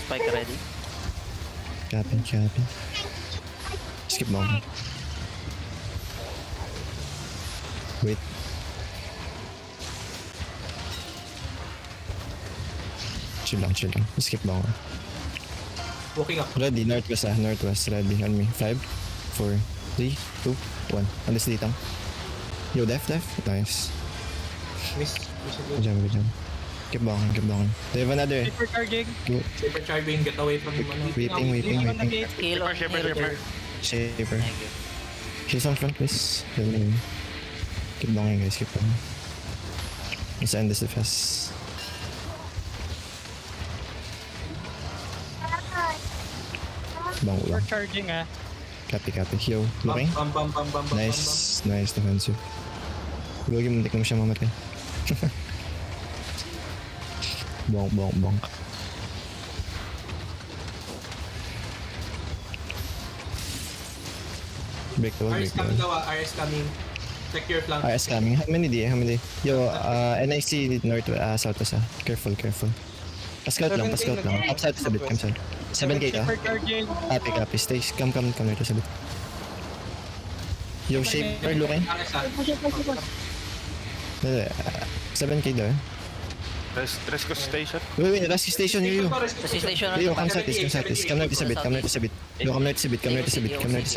Spike ready. Copy. Skip bomb. Wait. Chill lang. Skip bomb. Walking up. Ready, northwest ready on me. 5, 4, 3, 2, 1. Alis dito. Yo, def. Nice. Miss. Good job. Keep banging. They have another. Super charging. Go. Super charging, get away from him. Waiting. Kill on Shaper. Shaper. Thank you. She's on front, please. Keep banging, guys. Keep banging. Let's end this fast. Bang Super ulang. charging ah. Copy. Yo, looking. Bam. Nice defensive. Huwag yung muntik na mo siya mamatay. Bong. Break the wall. RS coming daw, RS coming. Check your flank. RS coming. How many day? Yo, NIC north, southwest Careful. Pascout lang. Up south sa bit, come south. 7k ka. Super charging. Copy. Stay. Come north sa bit. Yo, Shaper looking. RS ah. 7k daw. Rescue station. Wait, rescue station, yo. Sa station. Yo, come south. Come north sa bit. Yo, come north sa bit. Yeah. Come east.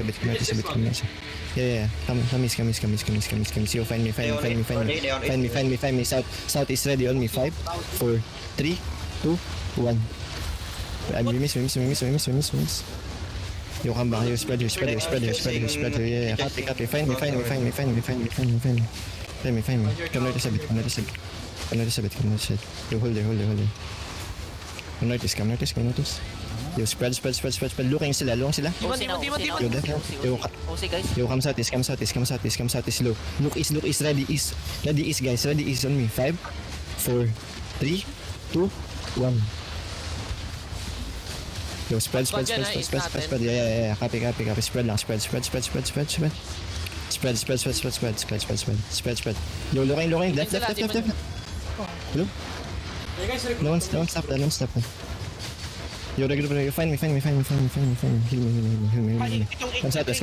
Yo, find me. South is ready on me. 5, 4, 3, 2, 1. We miss. Yo, come back. Yo, spread here. Yeah. Copy. Find me. Come north sa bit. Yo, hold there. Come notice. Yo, spread. Looking sila. Demon. Yo, def. OC guys. Yo, come south. Low. Look east. Ready east, guys. Ready east on me. 5, 4, 3, 2, 1. Yo, spread. Yeah. Copy. Spread lang. Spread. Yo, looking. Left. Hello? Hey guys, Don't stop that. Yo, regular. Find me. Heal me. Come southwest.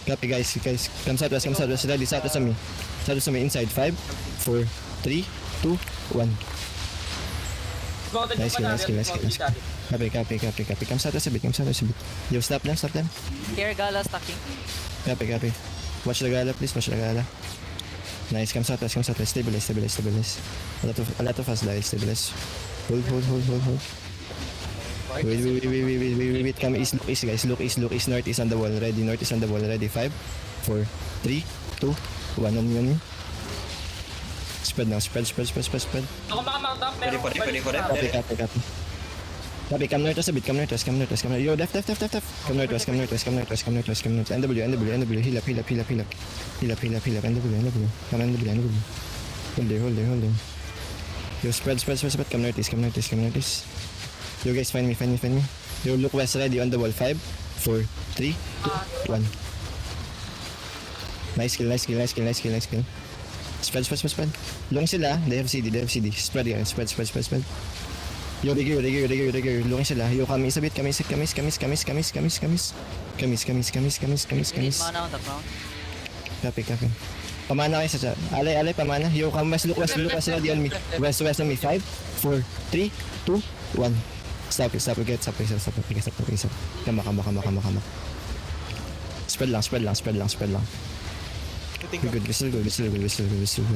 Copy, guys. Come southwest. Ready, southwest on me. Inside. 5, 4, 3, 2, 1. Nice kill. Copy. Come southwest a bit. Yo, stop them. Here Gala stacking. Copy. Watch the gala, please. Nice, come southwest. Stabilize. A lot of us die. Stabilize. Hold. Wait. Come east, guys. Look east. North is on the wall. Ready. 5, 4, 3, 2, 1. On me. Spread now. Spread. ako makamount up, pero Copy. Come northwest a bit. Yo, def. Come northwest. NW. Heal up. NW. Come NW. Hold there. Yo, spread. Come notice. Yo, guys, find me. Yo, look west, ready on the wall. 5, 4, 3, 2, 1. Nice kill. Spread. Long sila. They have CD. Spread. Yo, digger. Long sila. Yo, kami isa bit. Kamis. Need mana on the ground. Copy. Pamana kayo sa alay, pamana. Yo, come west, look west, ready on me. West on me. 5, 4, 3, 2, 1. Stop it. Kama. Spread lang. Good.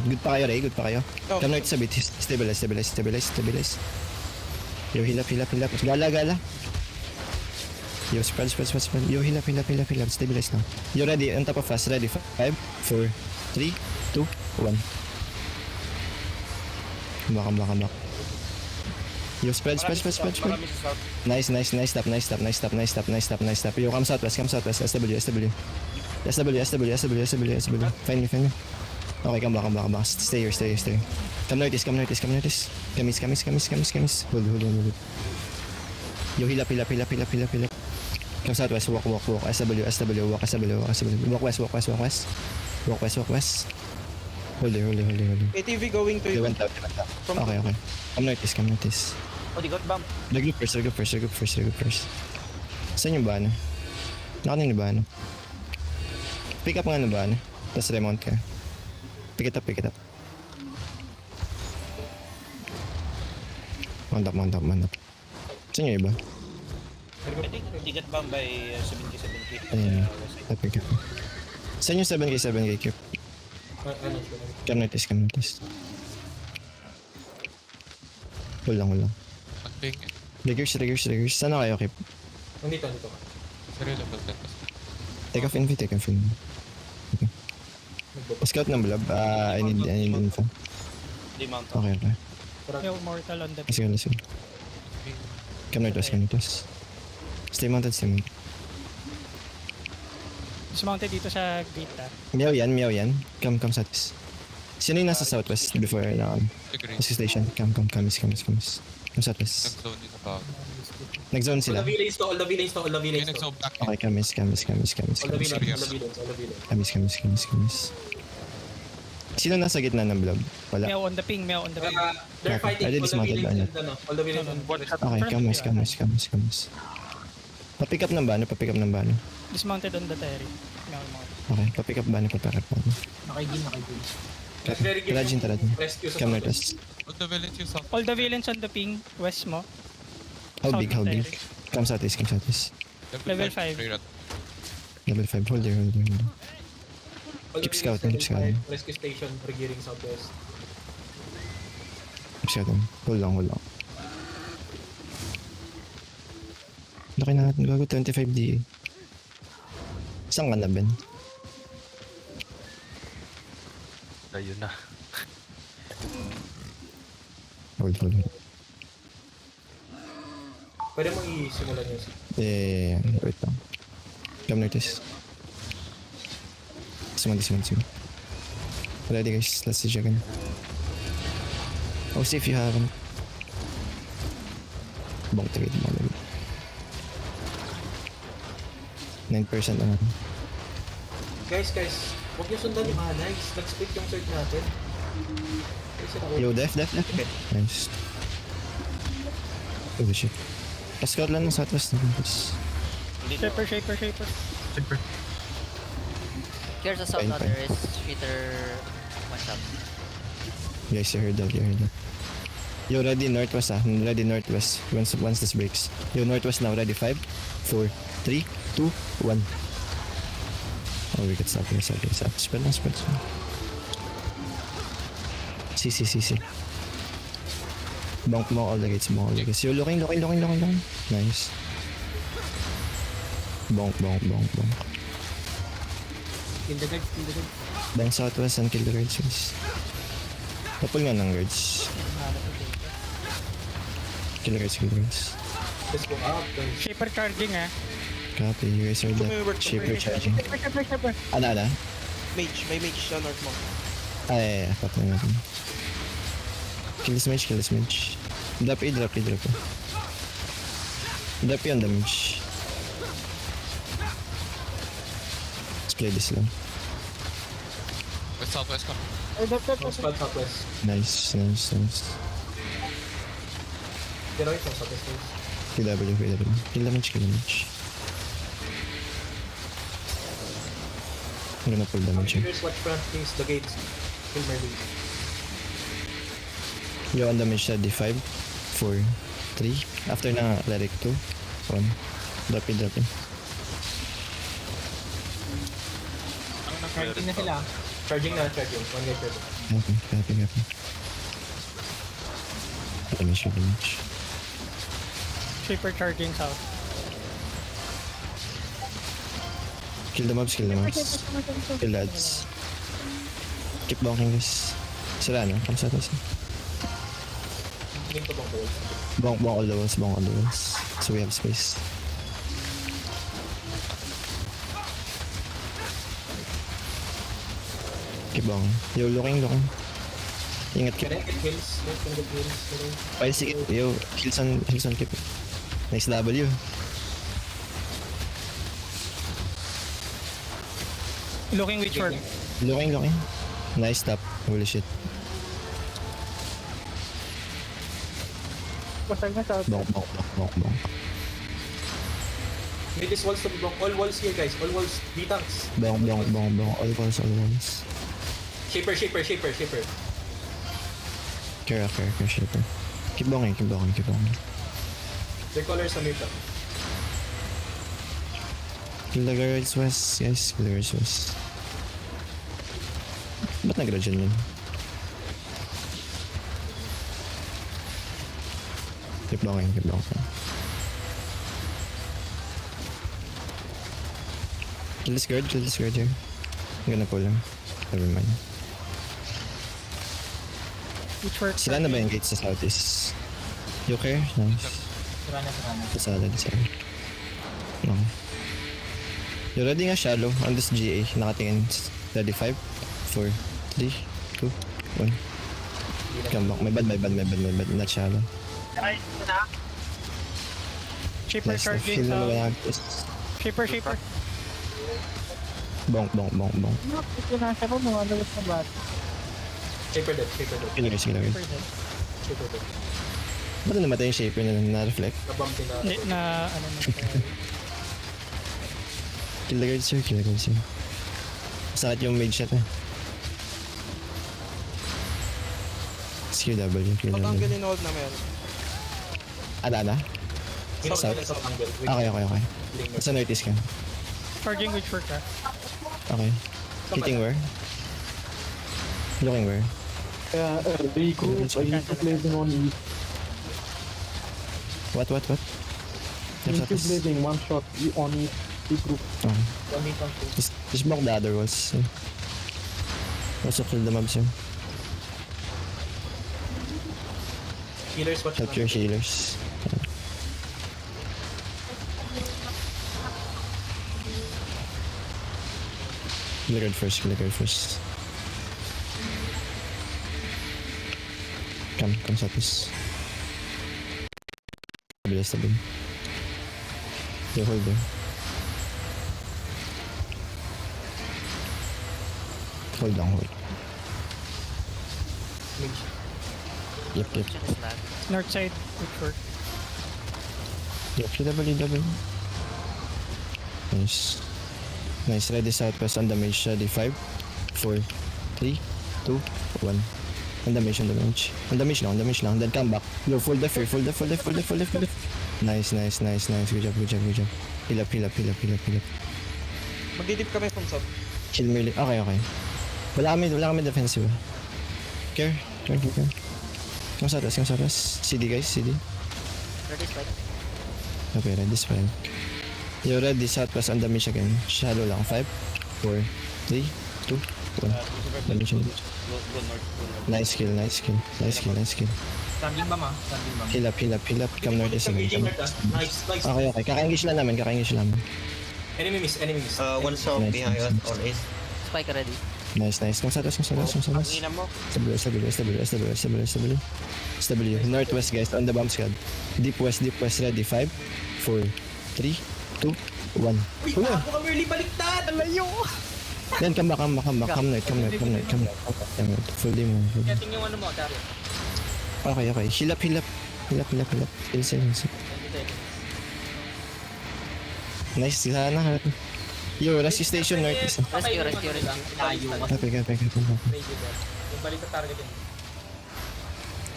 Good pa kayo, Ray. Come north sa bit. Stabilize. Yo, heal up. Gala. Yo, spread. Yo, heal up. Stabilize now. Yo, ready. On top of us. Ready. 5, 4, 3, 2, 1. Come back. Yo, spread. Nice. Stop. Yo, come southwest. SW. Find me. Okay, come back. Stay here. Come notice. Kamis. Hold. Yo, heal up. Come southwest, walk. SW, walk SW. Walk west. Hold there. ATV going to They you. went out. Okay. Come notice. Oh, they got bump. Regroup first. Saan yung bano? Nakanin yung bano. Pick up nga na bano. Tapos remount ka. Pick it up. Mount up. Saan yung iba? I think they got bump by 70. Ayan. Pick up. Saan yung 7k Kip? Ano siya? Come notice. Hold lang. Pag-ping. Riggers. Saan na kayo, Kip? Nandito. Sarili ba ito? Take off envy. Scout ng blob. I need info. They mount. Okay. Yo, mortal on the Let's go. Come notice. Stay mounted. Dismounted dito sa gate Meow yan. Come sa atis. Sino yung nasa southwest before na Agree. station? Come. Come sa atis. Nag-zone din sa bago. Nag-zone All sila. the villains to. Yung nag-zone back. Okay, kamis. All the villains. Kamis. Sino nasa gitna ng blob? Wala. Meow on the ping. They're Okay, fighting I did all the dismounted villains ba and all the villains and Okay, kamis. Pa-pick up ng bano. Dismounted on the terry. Meow. Okay, pa-pick up bano. Nakigin. Trajin. Rescue sa Come southwest. notice. All the villains yung south. All the villains on the ping. West mo. How South big? ng terry. Come sa atis. Level 5. Level 5, hold there. All the Keep villains scouting. level 5, Rescue station. Regearing southwest. Hold lang. Laki na natin. Gago 25 DA. Saan ka na, Ben? Ayun na. Hold. Pwede mo i-simulan yun. Wait lang. Come notice. Suman. Ready guys, let's see again. Oh, see if you haven't. Bong trade mo. 9% na natin. Guys, huwag niyo sundan yung allies. Nag-split yung search natin. Yo, def. Nice. Holy shit. Scout lang ng southwest na guys. Shaper. Here's a south Fine. there is Peter one shot. Guys, you heard that. Yo, ready northwest Ready northwest. Once this breaks. Yo, northwest now. Ready? 5, 4, 3, 2, 1. Oh, we could stop here. Spread lang. See. Bonk mo all the gates. Yo, looking. Nice. Bonk. In the guard. Bang southwest and kill the guards, guys. Kapul nga ng guards. Kill the guards. Let's go up. Guys. Shaper charging Copy, you guys are the shaper charging. Ana? May mage sa north mo. Ay, patay natin. Kill this mage. Drop. Drop yun damage. Let's play this lang. Southwest come. Squad southwest. Nice. Get away from southwest, guys. PW. Kill damage. I'm gonna pull damage. Here's watch front, please. The gates. Kill my lead. Yo, on damage na D5, 4, 3. After na Cleric 2, 1. Drop it. Charging na sila. Charging. One guy charging. Copy. Damage. Shaper charging south. Kill the mobs. Kill lads. Keep bonking this. Sila no? Come sa atas. Link to bang balls. Bonk all the walls. So we have space. Keep bonking. Yo, looking. Ingat Can ka. I get kills? Can I get kills? Pwede sige. Yo, kills on keep. Nice W. Looking Witchward. Looking. Nice stop. Holy shit. Bonk, bonk, bonk, bonk, bonk. Mid is walls to be blocked. All walls here, guys. All walls. D-tanks. Bonk, bonk, bonk, bonk. All walls, all walls. Shaper. Care, shaper. Keep bonking, keep bonking, keep bonking. Their colors sa mid. Kill the guards west, guys. Kill the guards west. Ba't nag-regen yun? Keep bonking, keep bonking. Kill this guard here. I'm gonna pull him. Never mind. Which work? Sila na ba yung gate sa southeast? You okay? Nice. Sa solid. No. You're ready nga shallow on this GA. Nakatingin. Ready 5, 4, 3, 2, 1. Come back. May bad. Not shallow. Shaper Nice. charging Feel na south. malagos. Shaper. Bonk. Shaper dead. Kill the Shaper dead. Shaper dead. Ba't namatay yung shaper na na-reflect? Nabump din na. Hindi, na ano na. Kill the guards, sir. Sakit yung mage shot eh. SQW. Patanggalin hold na meron. Ada? Hino South. sa angle. Okay. Sa northeast ka. Charging which work ka? Okay. Hitting where? Looking where? What? Blading, one shot on it, regroup. Okay. Just block the other walls. Also kill the mobs here. Healers, watch Help your healers. Kill the guard first. Come sa this. Stabil. You hold there. Hold down, hold. Yep. Position is lag. North side which work? Yep, double. Nice. Ready southwest on the mage. Ready 5, 4, 3, 2, 1. On the mage. On the mage lang. Then come back. Yo, full def. Nice. Good job. Heal up. Magdidip kami from south. Kill melee. Okay. Wala kami defensive. Care. Come sa atas. CD guys, CD. Ready spike. Okay, ready spell. You're ready southwest on the mage again. Shallow lang. 5, 4, 3, 2, 1. Go north. Nice kill. Standing ba ma? Heal up. Come northeast again. Nice. Okay. Kaka-engage lang namin. Enemy miss. One shot Nice, behind nice, us nice. on east. Spike ready. Nice. Come sa atas. Ang ina mo. SW. Northwest guys, on the bomb squad. Deep west, ready. 5, 4, 3, 2, 1. Uy, ako kami early baliktad! Alayo! Then come back. Come north. Full day mo. Getting yung ano mo, Dario. Okay. Heal up. Heal. Nice. Sana. Yo, rescue station northeast. Rescue. Layo. Okay. Yung balik sa target yun.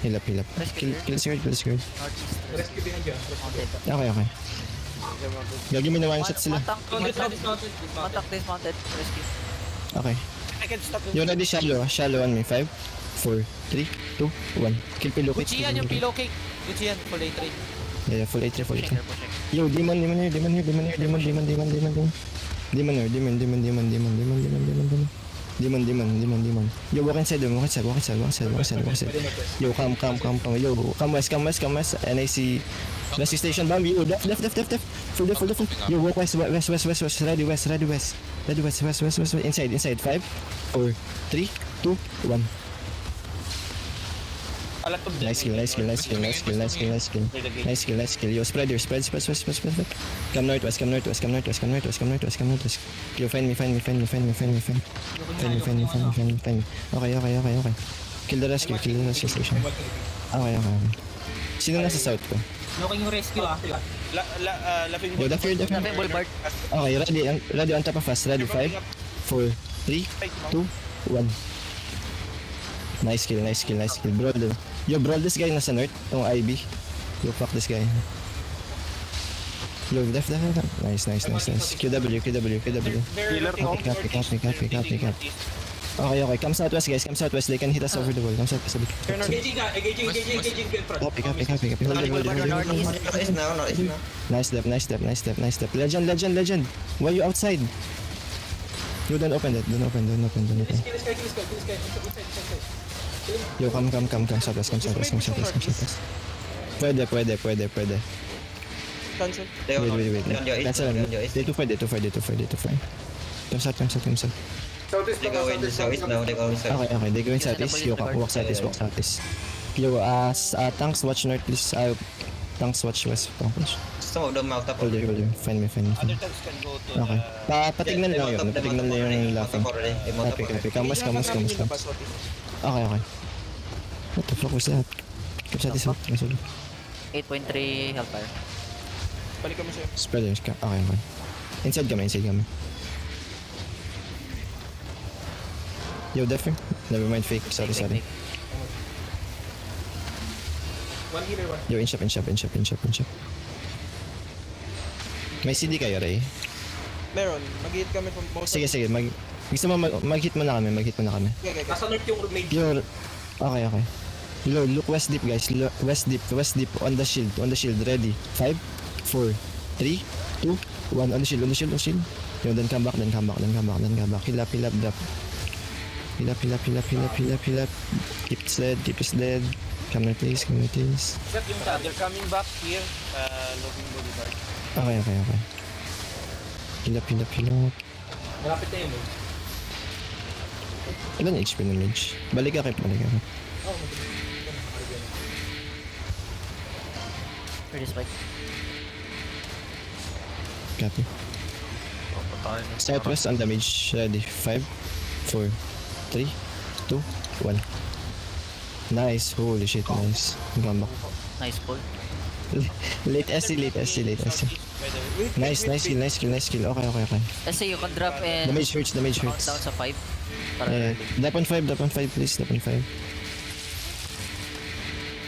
Heal up. Kill squad. Northeast. Rescue behind you. Okay. Gagi mo na one shot sila. Contact dismounted. Rescue. Okay. I can stop You're ready shallow on me. 5, 4, 3, 2, 1. Kill pillowcate. Gucci yan, yung pillowcake. Gucci yan, full A3. Yeah, full 8, full 8. Pushing. Yo, demon here. Demon. Yo, walk inside. Yo, come. Yo, come west. And I see rescue station bomb. Yo, left. Full def. Yo, walk west. Ready west. Inside. 5, 4, 3, 2, 1. Alat to Nice kill. Yo, spread. Come northwest. Yo, find me. Okay. Kill the rescue station. Okay. Sino nasa south ko? Looking yung rescue ah. Laughing Yo, the fear. Laughing Boulevard. Okay, ready on top of us. Ready, 5, 4, 3, 2, 1. Nice kill. Brawl. Yo, brawl this guy nasa north. Tong IB. Yo, fuck this guy. Yo, def. Nice. QW. Copy. Okay. Come southwest, guys. Come southwest. They can hit us over the wall. Come southwest. Engaging in front. Copy. Hold. Northeast now. Nice step. Legend. Why you outside? You don't open that. Don't open. Kill this guy. Inside. Yo, come southwest. Pwede. Cancel. Wait. Cancel. They too far. Come south. Southeast now. Okay. They go in southeast. Yo, walk southeast. Yo, tanks watch north, please. Tanks watch west. Some of them out Hold you. Find me. Other tanks can go to Okay. Patignan lang yun. Patignan lang yung laughing. Copy. Kamas. Okay. What the fuck was that? Come southeast. 8.3 Hellfire. Balik kami sa'yo. Spreaders ka. Okay. Inside kami. Yo, Deffer. Never mind, fake. Sorry. Fake. One healer, one. Yo, in shop. May CD kayo, Ray? Meron. Mag-hit kami from most. Sige. Gusto mo mag-hit mo na kami. Okay. Nasa north yung mage. Yo, okay. Yo, look west deep, guys. West deep. On the shield. Ready. 5, 4, 3, 2, 1. On the shield. Yo, then come back. Heal up, drop. Heal up. Keep it dead. Come on, please. They're coming back here. Laughing Boulevard. Okay. Heal up. Malapit na yun eh. Ilan HP ng mage? Balik ka. Ready spike. Copy. Papatayin. Southwest on damage. Ready. 5, 4, 3, 2, 1. Nice. Holy shit, nice. Gamba. Nice pull. Late SC. By the way. Nice kill. Okay. Let's say you can drop and Damage hurts. down sa 5. Para Drop on 5, please. Drop on 5.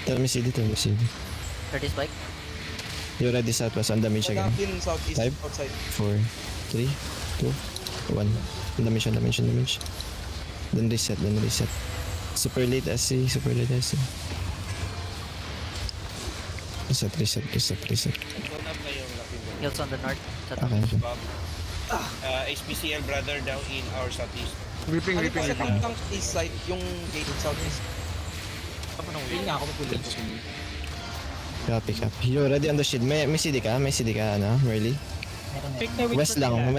Tell me CD. ready spike. You ready southwest on damage again. Mag-in southeast. 5, Outside. 4, 3, 2, 1. Damage. Then reset. Super late SC. Reset. Don't have kayong Laughing Boulevard. Heals on the north. Sa Okay. HPCL brother down in our southeast. Ripping. Sa tank east side, yung gate southeast. Yun nga ako mapulit. Copy. You ready on the shield? May CD ka, Merly? Pick na West lang on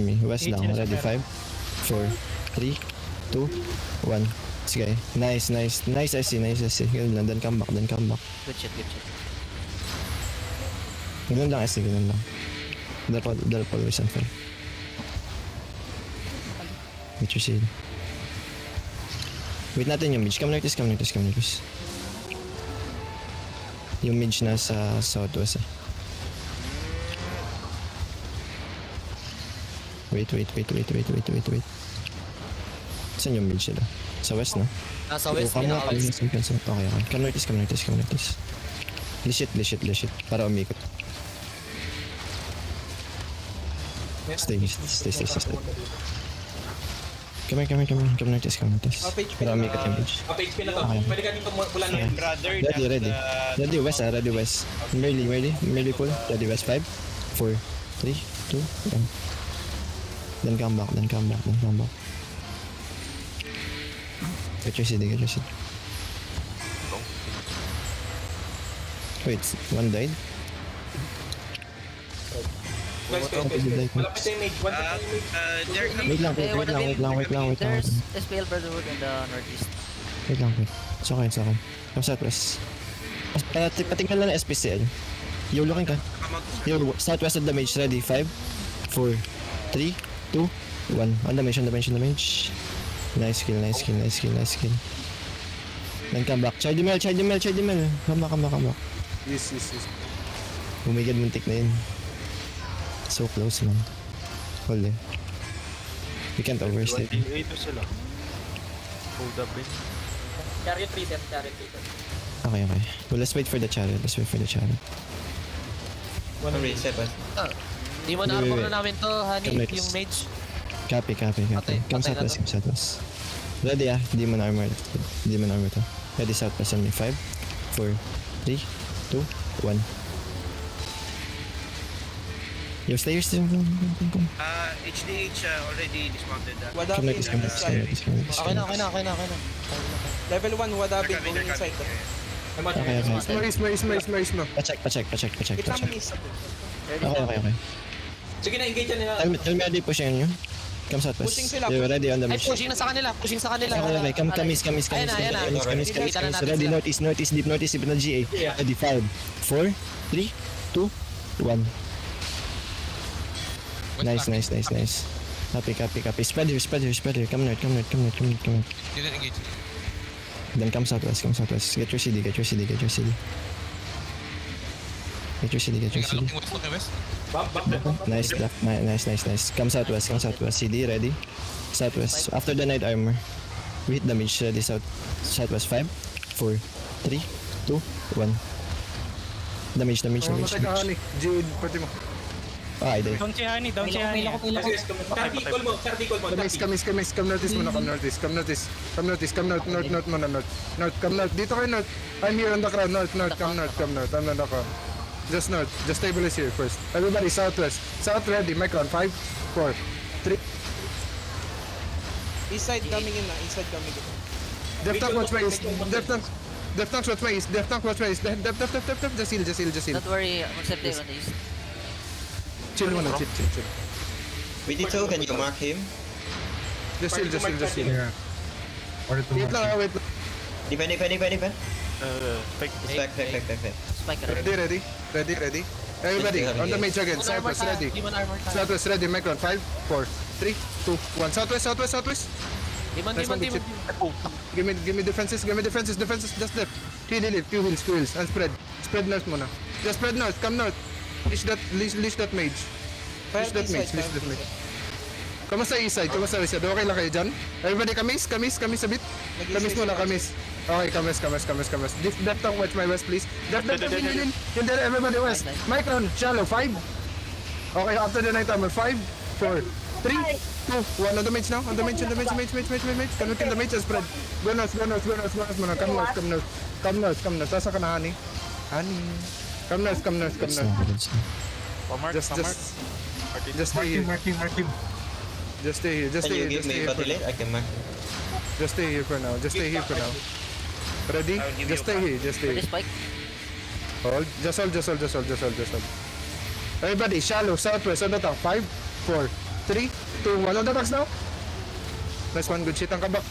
me. West lang. Ready, 5, 4, 3, 2, 1. Sige. Nice SC. Ganun lang, then come back. good shit. Ganun lang SC. They're always unfair. Get your shield. Wait natin yung mage. Come like this. Yung mage nasa southwest eh. Wait. Saan yung mage sila? Sa west, no? Nasa west, Okay. pinaka-west. Come like this. Lishit. Para umikot. Stay. Come like this. Para umikot yung mage. Up HP na to. Okay. Pwede ka dito mula na My yun. brother Ready. Ready west. Merely pull. Ready west. 5, 4, 3, 2, 1. Then come back. Get your CD. Wait, one died? Guys. Malapit na yung mage. One time yung mage. Wait lang. There's SPL Brotherhood in the northeast. Wait lang. It's okay. Come southwest. Patingnan lang ng SPCL. Yo, looking ka. Yo, southwest of the mage. Ready? 5, 4, 3, 2, 1. On the mage. Nice kill. Then come back. Chide Mel. Come back. Yes. Oh my god, muntik na yun. So close, man. Hold eh. We can't overstay. 28 sila. Hold up eh. Chariot reset, chariot reset. Okay. Well, let's wait for the chariot. Reset ba? Demon Wait, armor wait. na namin to, honey. Come next. Yung mage. Copy. Come patay na southwest. Ready Demon armor to. Ready southwest on me. 5, 4, 3, 2, 1. Yo, stay here. HDH already dismounted. Wadabi Come in next. inside. Okay na. Level 1, Wadabi going inside. Okay. Isma. Pacheck. Itang is. Okay. Sige na, engage yan nila. Tell me ready push yun. Come southwest. Pushing sila. You're ready on the Ay, mission. pushing na sa kanila. Okay. Come. Ayan na. Kita na natin Ready, sila. northeast, deep na GA. Yeah. Ready, 5, 4, 3, 2, 1. Nice. Copy. Spread here. Come north. Didn't engage. Then come southwest. Get your CD. Looking west. Back. Nice. Come southwest. CD ready. Southwest. After the night armor. We hit damage. Ready, southwest. 5, 4, 3, 2, 1. Damage. Jade, pati mo. I died. Down si Honey. Carticol mo. Kamis. Come northeast muna. Come north. Come north. Dito kayo north. I'm here on the crowd. North. Come north. I'm on the crowd. Just north. Just stabilize here first. Everybody southwest. South ready. My crown. 5, 4, 3. East side coming in. Def tank watch my east. Def tank watch my east. Def. Just heal. Don't worry, accept it on the east. Chill muna. Chill. BD2, can you mark him? Just heal. Wait lang. Defend. Fake. Back. Spike ka rin. Ready. Everybody, on the mage again. Southwest, ready. Demon armor tayo. Southwest, ready. Micron, 5, 4, 3, 2, 1. Southwest. Demon. Give me defenses. Just left. Two heals. And spread north muna. Just spread north. Come north. Leash that mage. Leash that mage. Kamusta east side? Okay lang kayo dyan? Everybody, kamis a bit. Kamis muna. Okay, kamis. Def tank watch my west, please. Def, in. Yun there, everybody west. Micron, shallow, 5. Okay, after the night armor, 5, 4, 3, 2, 1. On the mage now. Mage. Can we kill the mage and spread? Go north muna. Come north. Sasa ka na, honey. Come north. Just stay here. Just stay here. I can mark. Just stay here for now. Ready? Just stay here. Ready, spike. Hold. Just hold. Everybody, shallow, southwest, on the top. 5, 4, 3, 2, 1. On the attacks now. Nice one, good shit. Come back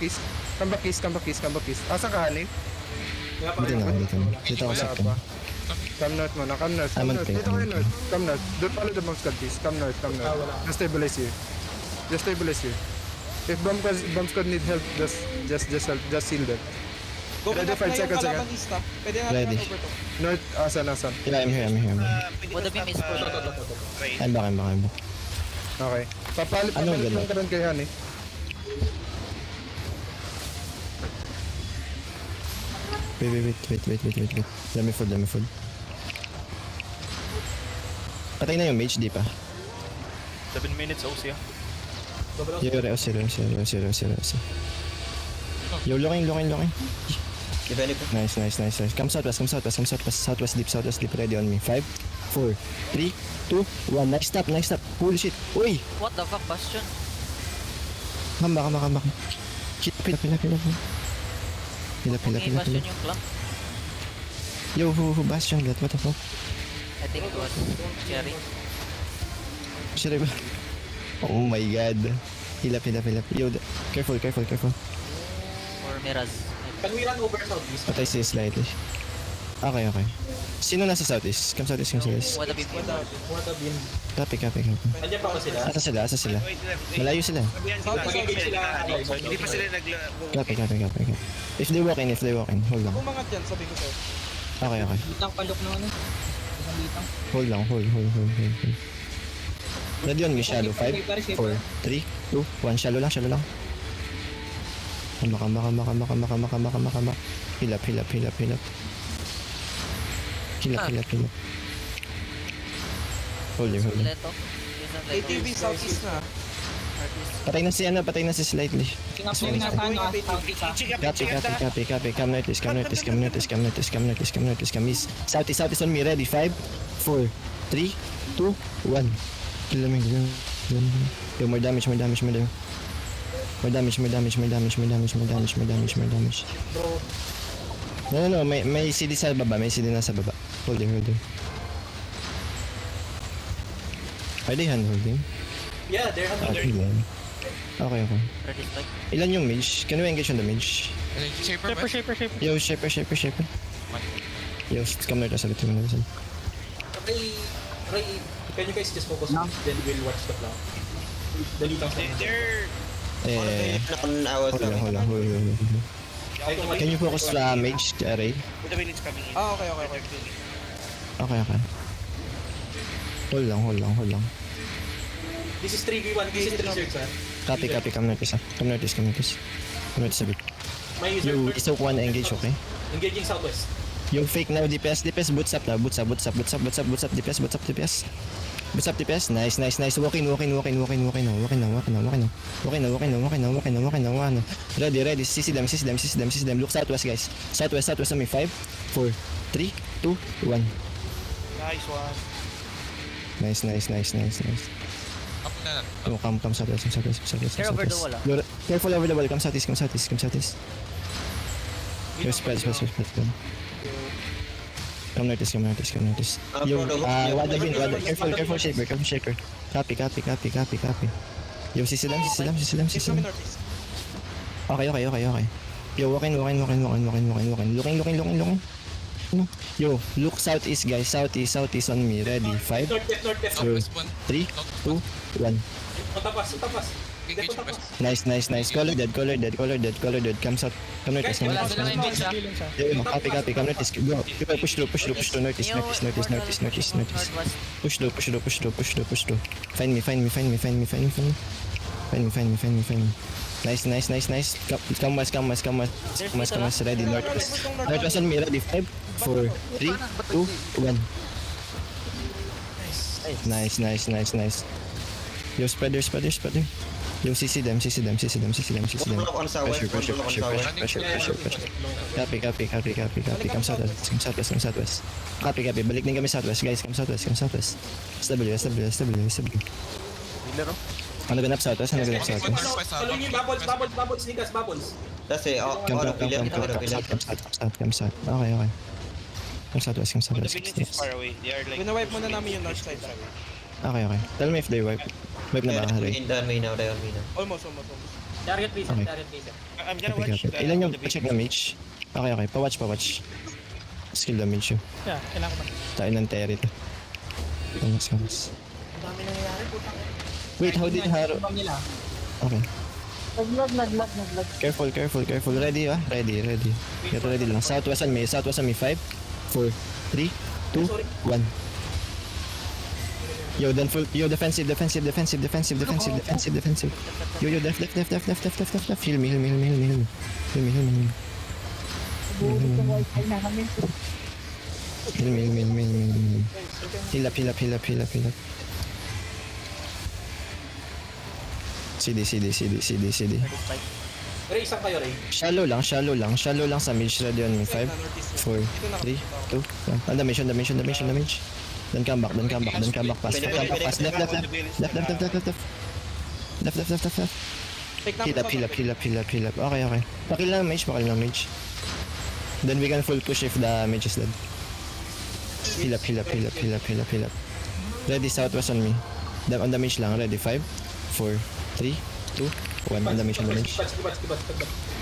east. Asan ka, honey? Dito ako sa akin. Come north muna. Dito kayo north. Come north. Don't follow the bomb squad, please. Come north. Just stabilize here. If bomb squad need help, just heal them. Go Ready, back 5 na yung seconds kalaban again. east ah. Pwede na Ready. over to. North, asan. Yeah, I'm here. What the beam is for? I'm back. Okay. Papalit Anong ganun? lang ka rin kay honey. Wait. Let me fold. Patay na yung mage, di pa? 7 minutes OC ah. Zero. Yo, looking. Defend it. Nice. Come southwest deep, ready on me. 5, 4, 3, 2, 1. Nice stop. Holy shit. Uy! What the fuck, Bastion? Come back. Shit, pila. Okay, Bastion yung clamp. Yo, who Bastion got? What the fuck? I think it was Cherry. Shit, ba? Oh my god. Hilap. Yo, careful. Or Miraz. Can we run over southeast? Patay siya slightly. Okay, okay. Sino nasa southeast? Come southeast, come southeast. Wada beam. What a bin. Copy, copy, copy. Nandiyan pa ba sila? Asa sila, asa sila? Wait, wait. Malayo sila. Sabihan sila. Mag-engage sila. Hindi pa sila Copy, copy, copy, copy. If they walk in, hold lang. Bumangat yan, sabi ko sir. Okay, okay. Bitang palok na ano. Isang bitang. Hold lang, hold. Ready on me, shallow. 5, 4, 3, 2, 1. Shallow lang. Kama. Hilap. Hilap. Hold him. Leto. ATV southeast na. Patay na si slightly. Sinapin na sa ano. Copy. Come notice. Come east. Southeast on me. Ready? 5, 4, 3, 2, 1. Kill them. Yo, more damage. No. May CD sa baba. Hold him. Are they handholding? Yeah, they're Okay. Ready strike. Ilan yung mage? Can we engage on the mage? Shaper, Shaper, West. shaper. Yo, shaper. Yo, come there, sabi tingin natin. Ray, can you guys just focus on then we'll watch the clock. Dali lang sa They're... Hold lang. Can you focus sa mage, Ray? The village coming in. Okay. Okay. Hold lang. This is 3v1, this is 3 search, ha? Copy, come notice. Come notice a bit. May user You, first. isok 1 engage, okay? Engaging southwest. Yung fake now, DPS, boots up now. Boots up, DPS. Boots up, DPS. Nice. Walk in now. Ready. CC them. Look southwest, guys. Southwest on me. 5, 4, 3, 2, 1. Nice one. Nice. Up na. Oh, come southwest. Care over the wall, ah. You're careful over the wall. Come southeast. Yo, spread. Come notice. Yo, wada bin. Careful shaper. Copy. Yo, sisi them. Kami northeast. Okay. Yo, walk in. Looking. Yo, look southeast, guys. Southeast on me. Ready? 5, North. Southwest one. 3, 2, 1. Tapas. Engage west. Nice. Color dead. Come south. Come notice. Wala silang engage, ah. Bilin siya. Yo, copy. Come notice. Go. Push through. Notice. Push through. Find me. Nice. Come west. Ready, northwest on me. Ready, 5, 4, 3, 2, 1. Nice. Yo, spreader. Yo, CC them. Pressure. Copy. Come southwest. Copy. Balik din kami southwest, guys. Come southwest. SW. Ano ganap southwest? Follow me, bubbles, Nikas, bubbles. Come south. Okay. Come southwest. The village is far away. They are like... Winawipe muna namin yung north side. Okay. Tell me if they wipe. Wipe na ba, Harry? Almost. Target please, Okay. I'm gonna watch Copy. Ilan yung check na mage? Okay. Pa-watch. Skill damage yun. Yeah, kailangan ko ba? Tayo ng Terry to. Kamas. Wait, how did Haro? Okay. Naglag. Careful. Ready. Get ready lang. Southwest on me. 5, 4, 3, 2, 1. Yo, defensive. Yo, left. Heal me. Heal up. CD. Ray, isang kayo, Ray. Shallow lang sa mage. Ready on me. 5, 4, 3, 2, 1. Damage. Then come back. Pass. Left. Heal up. Okay. Pakil lang mage. Then we can full push if the mage is dead. Heal up. Ready, southwest on me. On the mage lang. Ready, 5, 4, 3, 2, 1. On the mage. Skip.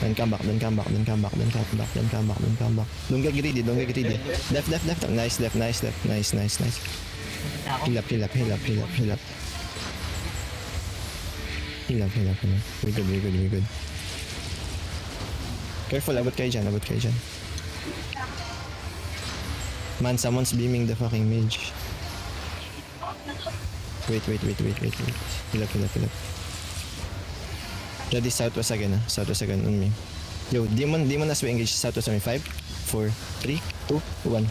Then come back, then come back, then come back, then come back, then come back, then come back. Don't get greedy, don't get greedy. Left, left, left. Nice, left, nice, left. Nice, nice, nice. Heal up, heal up, heal up, heal up, heal up. Heal up, heal up, heal up. We good, we good, we good. Careful, abot kayo dyan, abot kayo dyan. Man, someone's beaming the fucking mage. Wait, wait, wait, wait, wait, wait. Heal up, heal up, heal up. Ready, southwest again, southwest again on me. Yo, demon as we engage southwest on me. 5, 4, 3, 2, 1.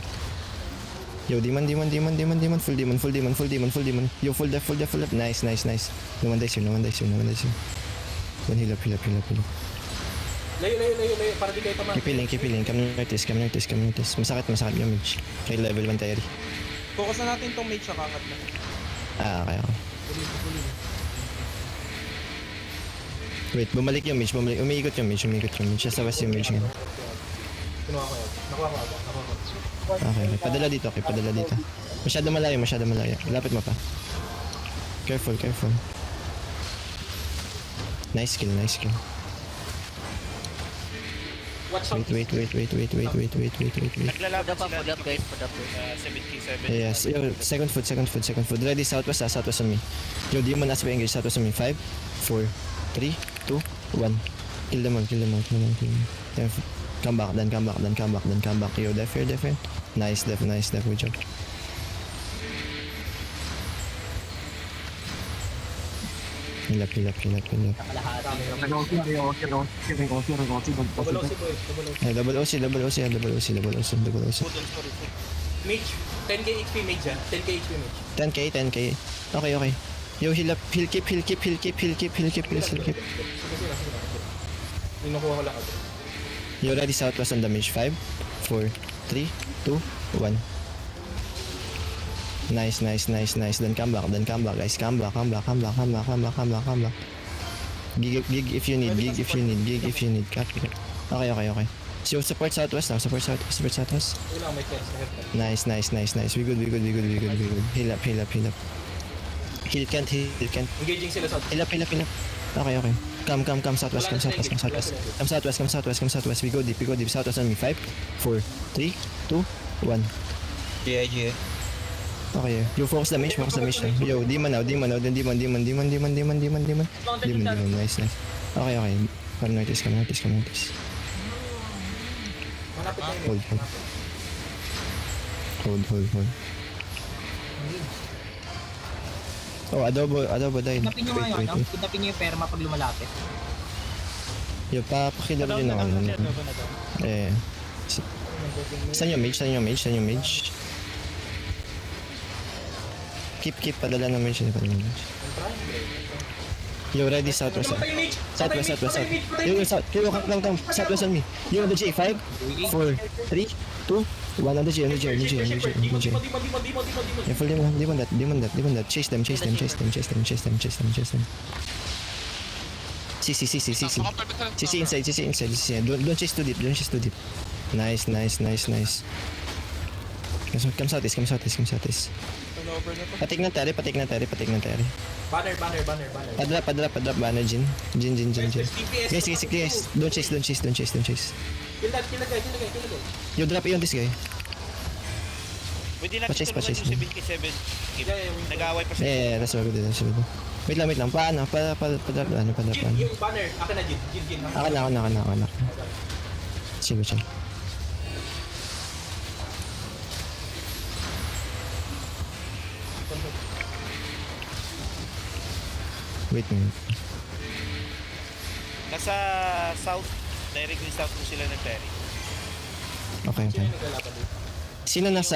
Yo, demon, full demon, full demon, full demon, full demon. Yo, full def, full def, full def. Nice, nice, nice. No one dies here, no one dies here, no one dies here. One heal up, heal up, heal up, heal up. Layo, layo, layo, layo. Para di kayo tamaan. Keep healing, keep healing. Come notice, come notice, come notice. Masakit, masakit yung mage. Kay level 1 tayo. Focus na natin tong mage sa kangat na. Okay, okay. Wait, bumalik yung mage, bumalik. Umiikot yung mage, umiikot yung mage. Sa west yung mage ngayon. Kinuha ko yan. Nakuha ko agad. Nakuha ko. Okay, okay. Padala dito, okay. Padala dito. Masyado malayo, masyado malayo. Lapit mo pa. Careful, careful. Nice kill, nice kill. Watch out. Wait. Naglalaban Put up, sila put up, dito guys. Put up, guys. 77. Yes, yo, second foot. Ready, southwest on me. Yo, demon as we engage, southwest on me. 5, 4, 3, 2, 1. Kill them all. Then come back. Yo, def here. Nice, def, good job. Heal up. Double OC, boys. Double OC. Yeah, double OC. Mage. 10k HP mage yan. 10k HP mage. 10k. Okay. Yo, heal up, heal keep. Please. Sige. Inukuha ko lang agad. You ready southwest on damage. 5, 4, 3, 2, 1. Nice. Then come back, guys. Come back. Gig if you need. Copy. Okay. So support southwest now. Support southwest. Wala, may chance. Nice. We good. Heal up. Heal can't. Engaging sila sa... Heal up. Okay. Come southwest. Come southwest. We go deep. Southwest on me. 5, 4, 3, 2, 1. GA. Okay, you focus the mage lang. Yo, demon now, then demon. Nice. Okay. Come notice. Malapit na yun. Hold. Oh, adobo died. Kidnapin nyo nga yung ano, Wait. kidnapin nyo yung perma pag lumalapit. Yo, pakilaro din ako. Eh. Saan yung mage? Keep, padala ng mage. Yo, ready southwest. Southwest. Yo, come. Southwest on me. Yo, on the J. 5, 4, 3, 2, 1. On the J. Yeah, full demon that. Chase them. CC inside. Don't chase too deep. Nice. Come southeast. Turnover na to. Patik ng tari. Banner. Padrop, banner, Jin. Guys. Don't chase. Kill that guy. You drop on this guy. Pwede natin Pa-chase. tulungan yung 77. Nag-aaway pa sila. Yeah, that's so good. Wait lang. Paano? Padrop. Jin, yung banner. Akin na, Jin. Ako. Sige. Wait a minute. Nasa south, directly south po sila ng ferry. Okay. Sino yung naglalaban dito? Sino nasa